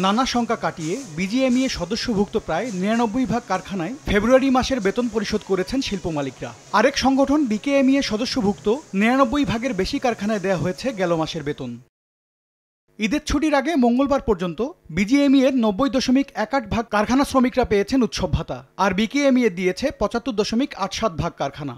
নানা শঙ্কা কাটিয়ে বিজিএমইএ সদস্যভুক্ত প্রায় ৯৯ কারখানায় ফেব্রুয়ারি মাসের বেতন পরিশোধ করেছেন শিল্প মালিকরা। আরেক সংগঠন বিকেএমইএ সদস্যভুক্ত ৯৯ বেশি কারখানায় দেয়া হয়েছে গেল মাসের বেতন। ঈদের ছুটির আগে মঙ্গলবার পর্যন্ত বিজিএমইএর ৯০.১৮ কারখানা শ্রমিকরা পেয়েছেন উৎসব ভাতা, আর বিকেএমইএ দিয়েছে ৭৫.৮৭ কারখানা।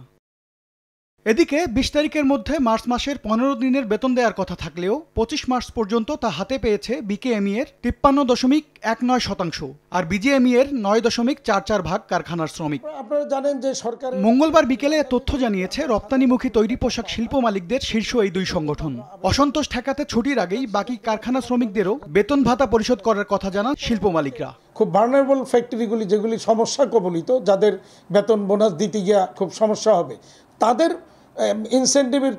এদিকে ২০ তারিখের মধ্যে মার্চ মাসের ১৫ দিনের বেতন দেওয়ার কথা থাকলেও ২৫ মার্চ পর্যন্ত তা হাতে পেয়েছে বিকেএমইএর ৫৩.১৯% আর বিজিএমইএর ৯.৪৪ কারখানার শ্রমিক। আপনারা জানেন যে সরকার মঙ্গলবার বিকেলে তথ্য জানিয়েছে রপ্তানিমুখী তৈরি পোশাক শিল্প মালিকদের শীর্ষ এই দুই সংগঠন। অসন্তোষ ঠেকাতে ছুটির আগেই বাকি কারখানা শ্রমিকদেরও বেতন ভাতা পরিশোধ করার কথা জানান শিল্প মালিকরা। খুব ভার্নারেবল ফ্যাক্টরিগুলি যেগুলি সমস্যা কবলিত, যাদের বেতন বোনাস দিতে গিয়া খুব সমস্যা হবে, তাদের ইনসেন্টিভের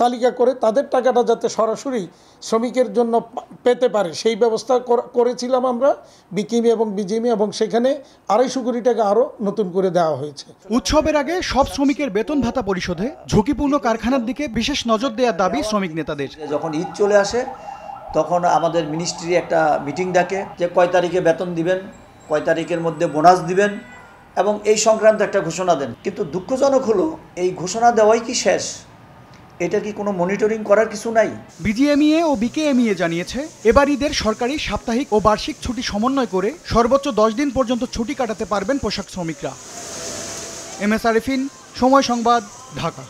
তালিকা করে তাদের টাকাটা যাতে সরাসরি শ্রমিকের জন্য পেতে পারে সেই ব্যবস্থা করেছিলাম আমরা বিকেএমইএ এবং বিজিএমইএ, এবং সেখানে ২৫০ কোটি টাকা আরও নতুন করে দেওয়া হয়েছে। উৎসবের আগে সব শ্রমিকের বেতন ভাতা পরিশোধে ঝুঁকিপূর্ণ কারখানার দিকে বিশেষ নজর দেওয়ার দাবি শ্রমিক নেতাদের। যখন ঈদ চলে আসে তখন আমাদের মিনিস্ট্রি একটা মিটিং ডাকে যে কয় তারিখে বেতন দিবেন, কয় তারিখের মধ্যে বোনাস দিবেন, এবং এই সংক্রান্ত একটা ঘোষণা দেন। কিন্তু দুঃখজনক হলো এই ঘোষণা দেওয়াই কি শেষ? এটা কি কোনো মনিটরিং করার কিছু নাই? বিজিএমইএ ও বিকেএমইএ জানিয়েছে এবার ঈদের সরকারি সাপ্তাহিক ও বার্ষিক ছুটি সমন্বয় করে সর্বোচ্চ ১০ দিন পর্যন্ত ছুটি কাটাতে পারবেন পোশাক শ্রমিকরা। এম এস আরিফিন, সময় সংবাদ, ঢাকা।